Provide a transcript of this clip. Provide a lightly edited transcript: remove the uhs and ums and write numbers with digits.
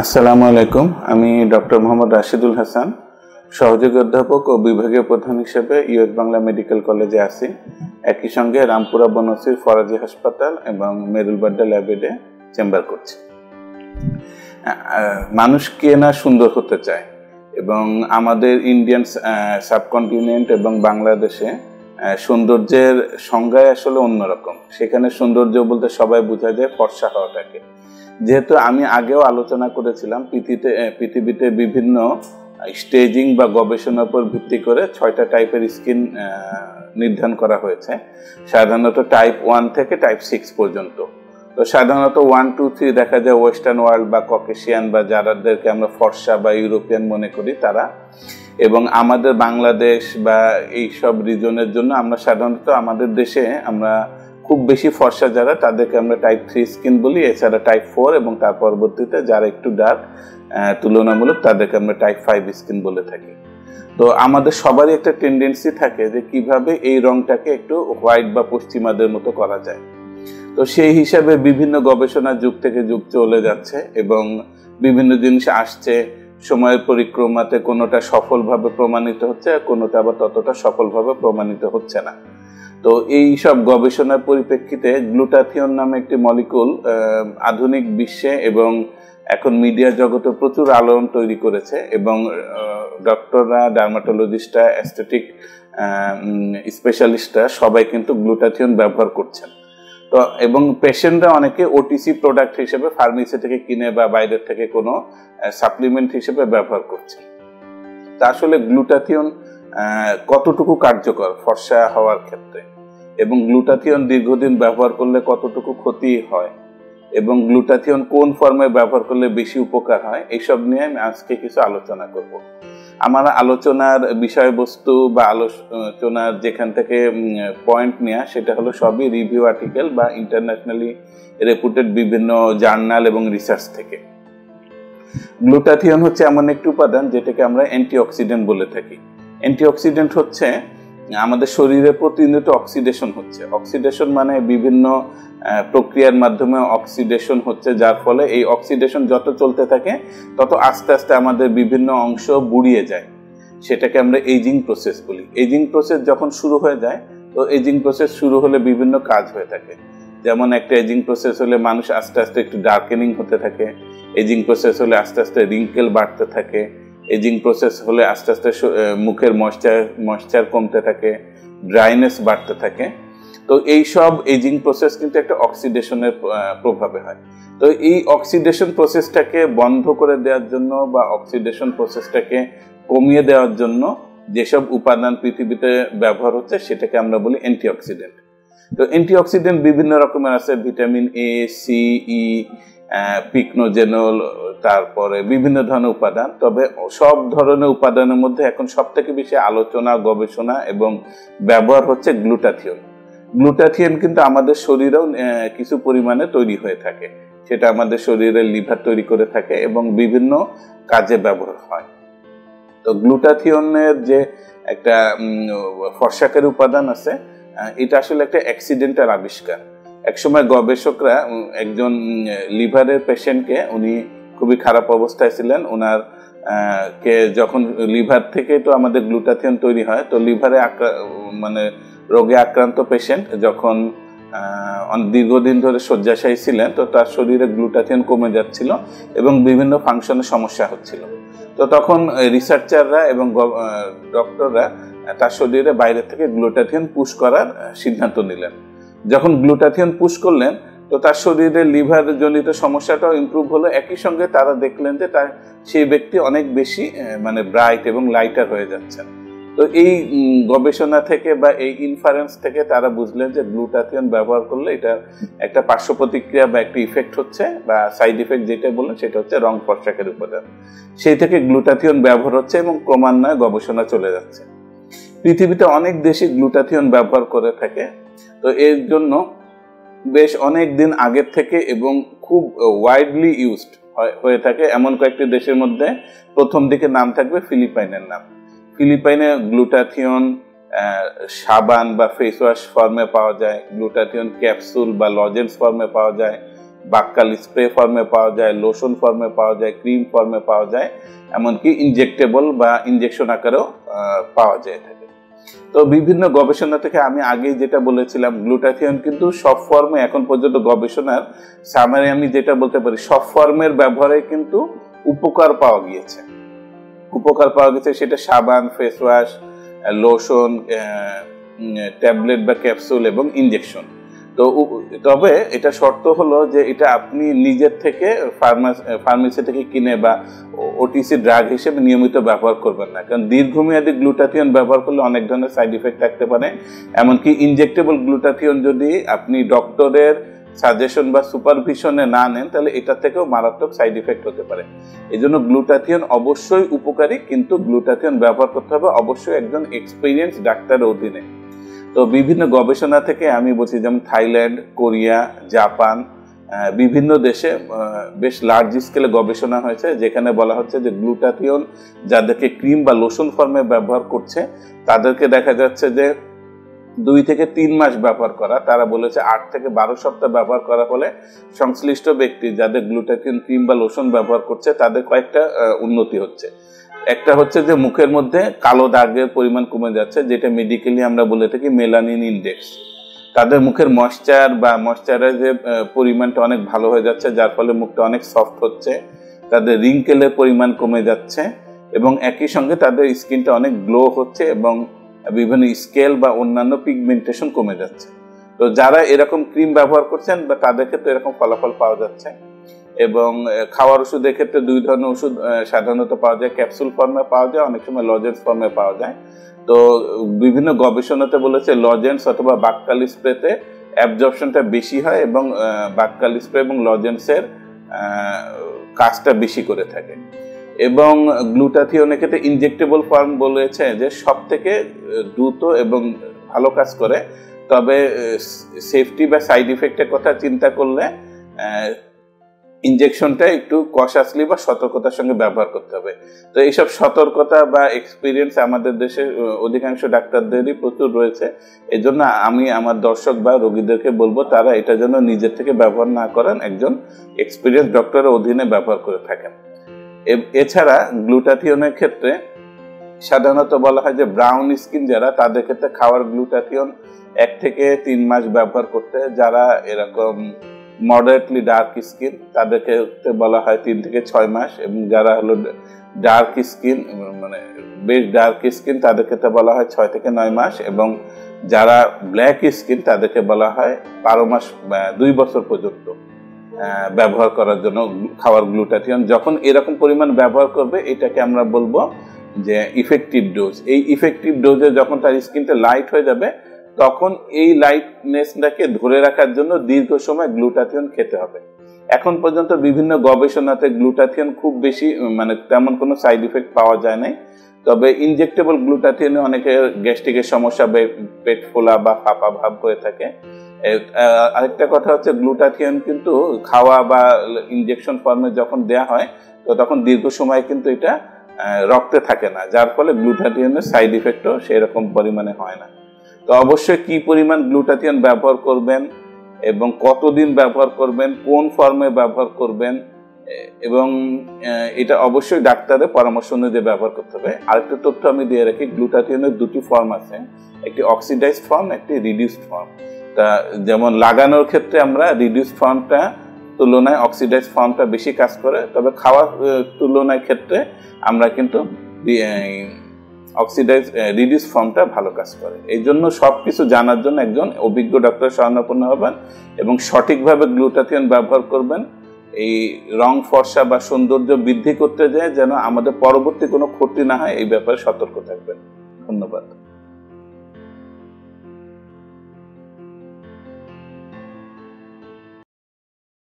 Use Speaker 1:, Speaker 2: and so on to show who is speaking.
Speaker 1: আসসালামু আলাইকুম। আমি ডক্টর মোহাম্মদ রাশিদুল হাসান, সহযোগী অধ্যাপক ও বিভাগীয় প্রধান হিসেবে ইউএস বাংলা মেডিকেল কলেজে আছি। একই সঙ্গে রামপুরা বনশ্রী ফরাজি হাসপাতাল এবং মেরুলবাড্ডা ল্যাবেডে চেম্বার করছি। মানুষ কে না সুন্দর হতে চায়, এবং আমাদের ইন্ডিয়ান সাবকন্টিনেন্ট এবং বাংলাদেশে সৌন্দর্যের সংজ্ঞায় আসলে অন্যরকম। সেখানে সৌন্দর্য বলতে সবাই বোঝা যায় ফর্সা হওয়াটাকে। যেহেতু আমি আগেও আলোচনা করেছিলাম, পৃথিবীতে বিভিন্ন স্টেজিং বা গবেষণার উপর ভিত্তি করে 6টা টাইপের স্কিন নির্ধারণ করা হয়েছে, সাধারণত টাইপ 1 থেকে টাইপ 6 পর্যন্ত। তো সাধারণত 1, 2, 3 দেখা যায় ওয়েস্টার্ন ওয়ার্ল্ড বা ককেশিয়ান বা যাদেরকে আমরা ফর্সা বা ইউরোপিয়ান মনে করি তারা, এবং আমাদের বাংলাদেশ বা এইসব রিজনের জন্য আমরা সাধারণত আমাদের দেশে আমরা খুব বেশি ফর্সা যারা তাদেরকে আমরা টাইপ 3 স্কিন বলি। এছাড়া টাইপ 4 এবং তার পরবর্তীতে যারা একটু ডার্ক তুলনামূলক তাদেরকে আমরা টাইপ 5 স্কিন বলে থাকি। তো আমাদের সবারই একটা টেন্ডেন্সি থাকে যে কিভাবে এই রংটাকে একটু হোয়াইট বা পশ্চিমাদের মতো করা যায়। তো সেই হিসাবে বিভিন্ন গবেষণা যুগ থেকে যুগ চলে যাচ্ছে এবং বিভিন্ন জিনিস আসছে। সময়ের পরিক্রমাতে কোনোটা সফলভাবে প্রমাণিত হচ্ছে, কোনোটা আবার ততটা সফলভাবে প্রমাণিত হচ্ছে না। তো এই সব গবেষণার পরিপ্রেক্ষিতে গ্লুটাথিয়ন নামে একটি মলিকুল আধুনিক বিশ্বে এবং এখন মিডিয়া জগতে প্রচুর আলোড়ন তৈরি করেছে, এবং ডক্টররা, ডার্মাটোলজিস্টরা, অ্যাস্থেটিক স্পেশালিস্টরা সবাই কিন্তু গ্লুটাথিয়ন ব্যবহার করছেন। তো এবং পেশেন্টরা অনেকে ওটিসি প্রোডাক্ট হিসেবে ফার্মেসি থেকে কিনে বা বাইরের থেকে কোনো সাপ্লিমেন্ট হিসেবে ব্যবহার করছে। তা আসলে গ্লুটাথিয়ন কতটুকু কার্যকর ফর্সা হওয়ার ক্ষেত্রে, এবং গ্লুটাথিয়ন দীর্ঘদিন ব্যবহার করলে কতটুকু ক্ষতি হয়, এবং গ্লুটাথিয়ন কোন ফর্মে ব্যবহার করলে বেশি উপকার হয়, এইসব নিয়ে আমি আজকে কিছু আলোচনা করব। আমার আলোচনার বিষয়বস্তু বা আলোচনার যেখান থেকে পয়েন্ট নেওয়া সেটা হলো সবই রিভিউ আর্টিকেল বা ইন্টারন্যাশনালি রেপুটেড বিভিন্ন জার্নাল এবং রিসার্চ থেকে। গ্লুটাথিয়ন হচ্ছে এমন একটি উপাদান যেটাকে আমরা অ্যান্টিঅক্সিডেন্ট বলে থাকি। অ্যান্টিঅক্সিডেন্ট হচ্ছে আমাদের শরীরে প্রতিনিয়ত অক্সিডেশন হচ্ছে। অক্সিডেশন মানে বিভিন্ন প্রক্রিয়ার মাধ্যমে অক্সিডেশন হচ্ছে, যার ফলে এই অক্সিডেশন যত চলতে থাকে তত আস্তে আস্তে আমাদের বিভিন্ন অংশ বুড়িয়ে যায়। সেটাকে আমরা এজিং প্রসেস বলি। এজিং প্রসেস যখন শুরু হয়ে যায়, তো এজিং প্রসেস শুরু হলে বিভিন্ন কাজ হয়ে থাকে। যেমন একটা এজিং প্রসেস হলে মানুষ আস্তে আস্তে একটু ডার্কেনিং হতে থাকে, এজিং প্রসেস হলে আস্তে আস্তে রিঙ্কেল বাড়তে থাকে, এজিং প্রসেস হলে আস্তে আস্তে মুখের ময়েশ্চার কমতে থাকে, ড্রাইনেস বাড়তে থাকে। তো এই সব এজিং প্রসেস কিন্তু একটা অক্সিডেশনের প্রভাবে হয়। তো এই অক্সিডেশন প্রসেসটাকে বন্ধ করে দেওয়ার জন্য বা অক্সিডেশন প্রসেসটাকে কমিয়ে দেওয়ার জন্য যেসব উপাদান পৃথিবীতে ব্যবহার হচ্ছে সেটাকে আমরা বলি অ্যান্টিঅক্সিডেন্ট। তো অ্যান্টিঅক্সিডেন্ট বিভিন্ন রকমের আছে, ভিটামিন এ, সি, ই, পিকনোজেনল, তারপরে বিভিন্ন ধরনের উপাদান। তবে সব ধরনের উপাদানের মধ্যে এখন সব থেকে বেশি আলোচনা, গবেষণা এবং ব্যবহার হচ্ছে গ্লুটাথিয়ন। গ্লুটাথিয়ন কিন্তু আমাদের শরীরেও কিছু পরিমাণে তৈরি হয়ে থাকে। সেটা আমাদের শরীরের লিভার তৈরি করে থাকে এবং বিভিন্ন কাজে ব্যবহার হয়। তো গ্লুটাথিয়নের যে একটা ফর্সাকারী উপাদান আছে, এটা আসলে একটা অ্যাক্সিডেন্টাল আবিষ্কার। একসময় গবেষকরা একজন লিভারের পেশেন্টকে, উনি খুবই খারাপ অবস্থায় ছিলেন, ওনার কে যখন লিভার থেকে তো আমাদের গ্লুটাথিয়ন তৈরি হয়, তো লিভারে রোগে আক্রান্ত পেশেন্ট যখন দীর্ঘদিন ধরে শয্যাশায়ী ছিলেন, তো তার শরীরে গ্লুটাথিয়ন কমে যাচ্ছিল এবং বিভিন্ন ফাংশনে সমস্যা হচ্ছিল। তো তখন রিসার্চাররা এবং ডক্টররা তার শরীরে বাইরে থেকে গ্লুটাথিয়ন পুশ করার সিদ্ধান্ত নিলেন। যখন গ্লুটাথিয়ন পুশ করলেন, তো তার শরীরে লিভার জনিত সমস্যাটাও ইমপ্রুভ হলো। একই সঙ্গে তারা দেখলেন যে সেই ব্যক্তি অনেক বেশি ব্রাইট এবং লাইটার হয়ে যাচ্ছেন। তো এই গবেষণা থেকে বা এই ইনফারেন্স থেকে তারা বুঝলেন যে গ্লুটাথিয়ন ব্যবহার করলে এটা একটা পার্শ্ব প্রতিক্রিয়া বা একটা ইফেক্ট হচ্ছে, বা সাইড ইফেক্ট যেটা বললেন সেটা হচ্ছে রং ফর্সাকারী উপাদান। সেই থেকে গ্লুটাথিয়ন ব্যবহার হচ্ছে এবং ক্রমান্বয়ে গবেষণা চলে যাচ্ছে। পৃথিবীতে অনেক দেশই গ্লুটাথিয়ন ব্যবহার করে থাকে। তো এর জন্য বেশ অনেক দিন আগের থেকে এবং খুব ওয়াইডলি ইউজড হয়ে থাকে এমন কয়েকটি দেশের মধ্যে প্রথম দিকে নাম থাকবে ফিলিপাইনের নাম। ফিলিপাইনে গ্লুটাথিয়ন সাবান বা ফেস ওয়াশ ফর্মে পাওয়া যায়, গ্লুটাথিয়ন ক্যাপসুল বা লজেন্স ফর্মে পাওয়া যায়, বাক্কাল স্প্রে ফর্মে পাওয়া যায়, লোশন ফর্মে পাওয়া যায়, ক্রিম ফর্মে পাওয়া যায়, এমনকি ইনজেক্টেবল বা ইনজেকশন আকারেও পাওয়া যায় থাকে। তো বিভিন্ন গবেষণা থেকে আমি আগেই যেটা বলেছিলাম, গ্লুটাথিয়ন কিন্তু সব ফর্মে এখন পর্যন্ত গবেষণার সামারি আমি যেটা বলতে পারি, সব ফর্মের ব্যবহারে কিন্তু উপকার পাওয়া গিয়েছে। সেটা সাবান, ফেস ওয়াশ, লোশন, ট্যাবলেট বা ক্যাপসুল এবং ইনজেকশন। তো তবে এটা শর্ত হলো যে এটা আপনি নিজের থেকে ফার্মেসি থেকে কিনে বা ওটিসি ড্রাগ হিসেবে নিয়মিত ব্যবহার করবেন না, কারণ দীর্ঘমেয়াদী গ্লুটাথিয়ন ব্যবহার করলে অনেক ধরনের সাইড ইফেক্ট থাকতে পারে। এমনকি ইনজেক্টেবল গ্লুটাথিয়ন যদি আপনি ডক্টরের সাজেশন বা সুপারভিশনে না নেন, তাহলে এটা থেকেও মারাত্মক সাইড ইফেক্ট হতে পারে। এই জন্য গ্লুটাথিয়ন অবশ্যই উপকারী, কিন্তু গ্লুটাথিয়ন ব্যবহার করতে হবে অবশ্যই একজন এক্সপিরিয়েন্স ডাক্তারের অধীনে। তো বিভিন্ন গবেষণা থেকে আমি বলছি, যেমন থাইল্যান্ড, কোরিয়া, জাপান, বিভিন্ন দেশে বেশ লার্জ স্কেলে গবেষণা হয়েছে, যেখানে বলা হচ্ছে যে গ্লুটাথিয়ন যাদেরকে ক্রিম বা লোশন ফর্মে ব্যবহার করছে তাদেরকে দেখা যাচ্ছে যে 2 থেকে 3 মাস ব্যবহার করা, তারা বলেছে 8 থেকে 12 সপ্তাহ ব্যবহার করার ফলে সংশ্লিষ্ট ব্যক্তি যাদের গ্লুটাথিয়ন ক্রিম বা লোশন ব্যবহার করছে তাদের কয়েকটা উন্নতি হচ্ছে। একটা হচ্ছে যে মুখের মধ্যে কালো দাগের পরিমাণ কমে যাচ্ছে, যেটা মেডিকেলি আমরা বলে থাকি মেলানিন ইনডেক্স। তাদের মুখের ময়েশ্চারাইজের পরিমাণটা অনেক ভালো হয়ে যাচ্ছে, যার ফলে মুখটা অনেক সফট হচ্ছে। তাদের রিঙ্কেলের পরিমাণ কমে যাচ্ছে এবং একই সঙ্গে তাদের স্কিনটা অনেক গ্লো হচ্ছে এবং বিভিন্ন স্কেল বা অন্যান্য পিগমেন্টেশন কমে যাচ্ছে। তো যারা এরকম ক্রিম ব্যবহার করছেন বা তাদের ক্ষেত্রে এরকম ফলাফল পাওয়া যাচ্ছে। এবং খাওয়ার ওষুধের ক্ষেত্রে 2 ধরনের ওষুধ সাধারণত পাওয়া যায়, ক্যাপসুল ফর্মে পাওয়া যায়, অনেক সময় লজেন্স ফর্মে পাওয়া যায়। তো বিভিন্ন গবেষণাতে বলেছে লজেন্স অথবা বাক্কাল স্প্রেতে অ্যাবজর্পশনটা বেশি হয় এবং বাক্কাল স্প্রে এবং লজেন্সের কাজটা বেশি করে থাকে। এবং গ্লুটাথিয়নের ক্ষেত্রে ইনজেক্টেবল ফর্ম বলেছে যে সব থেকে দ্রুত এবং ভালো কাজ করে, তবে সেফটি বা সাইড ইফেক্টের কথা চিন্তা করলে ইনজেকশনটা একটু কশাসলি বা সতর্কতার সঙ্গে ব্যবহার করতে হবে। তো এইসব সতর্কতা বা এক্সপিরিয়েন্স আমাদের দেশের অধিকাংশ ডাক্তারদেরই প্রচুর রয়েছে। এজন্য আমি আমার দর্শক বা রোগীদেরকে বলবো তারা এটা যেন নিজের থেকে ব্যবহার না করেন, একজন এক্সপিরিয়েন্স ডক্টরের অধীনে ব্যবহার করে থাকেন। এছাড়া গ্লুটাথিয়নের ক্ষেত্রে সাধারণত বলা হয় যে ব্রাউন স্কিন যারা, তাদের ক্ষেত্রে খাওয়ার গ্লুটাথিয়ন 1 থেকে 3 মাস ব্যবহার করতে, যারা এরকম মডারেটলি ডার্ক স্কিন তাদের ক্ষেত্রে বলা হয় 3 থেকে 6 মাস, এবং যারা হলো ডার্ক স্কিন মানে বেশ ডার্ক স্কিন তাদের ক্ষেত্রে বলা হয় 6 থেকে 9 মাস, এবং যারা ব্ল্যাক স্কিন তাদেরকে বলা হয় 12 মাস 2 বছর পর্যন্ত ব্যবহার করার জন্য খাওয়ার গ্লুটাথিয়ন। যখন এরকম পরিমাণ ব্যবহার করবে এটাকে আমরা বলবো যে ইফেক্টিভ ডোজ। এই ইফেক্টিভ ডোজে যখন তার স্কিনটা লাইট হয়ে যাবে তখন এই লাইটনেসটাকে ধরে রাখার জন্য দীর্ঘ সময় গ্লুটাথিয়ন খেতে হবে। এখন পর্যন্ত বিভিন্ন গবেষণাতে গ্লুটাথিয়ন খুব বেশি মানে তেমন কোনো সাইড ইফেক্ট পাওয়া যায় নাই। তবে ইনজেক্টেবল গ্লুটাথিয়নে অনেকের গ্যাস্ট্রিকের সমস্যা, পেট ফোলা বা ফাঁপা ভাব হয়ে থাকে। আরেকটা কথা হচ্ছে গ্লুটাথিয়ন কিন্তু খাওয়া বা ইনজেকশন ফর্মে যখন দেয়া হয় তো তখন দীর্ঘ সময় কিন্তু এটা রক্তে থাকে না, যার ফলে গ্লুটাথিয়নের সাইড ইফেক্টও সেরকম পরিমাণে হয় না। তো অবশ্যই কি পরিমাণ গ্লুটাথিয়ন ব্যবহার করবেন এবং কতদিন ব্যবহার করবেন, কোন ফর্মে ব্যবহার করবেন, এবং এটা অবশ্যই ডাক্তারের পরামর্শ অনুযায়ী ব্যবহার করতে হবে। আরেকটা তথ্য আমি দিয়ে রাখি, গ্লুটাথিয়নের 2টি ফর্ম আছে, একটি অক্সিডাইজড ফর্ম, একটি রিডিউসড ফর্ম। তা যেমন লাগানোর ক্ষেত্রে আমরা রিডিউসড ফর্মটা তুলনায় অক্সিডাইজড ফর্মটা বেশি কাজ করে, তবে খাওয়ার তুলনায় ক্ষেত্রে আমরা কিন্তু রিডিউস ফর্মটা ভালো কাজ করে। এই জন্য সবকিছু জানার জন্য একজন অভিজ্ঞ ডক্টর শরণাপন্ন হবেন এবং সঠিকভাবে গ্লুটাথিয়ন ব্যবহার করবেন। এই রং ফর্সা বা সৌন্দর্য বৃদ্ধি করতে যায় যেন আমাদের পরবর্তী কোনো ক্ষতি না হয়, এই ব্যাপারে সতর্ক থাকবেন। ধন্যবাদ।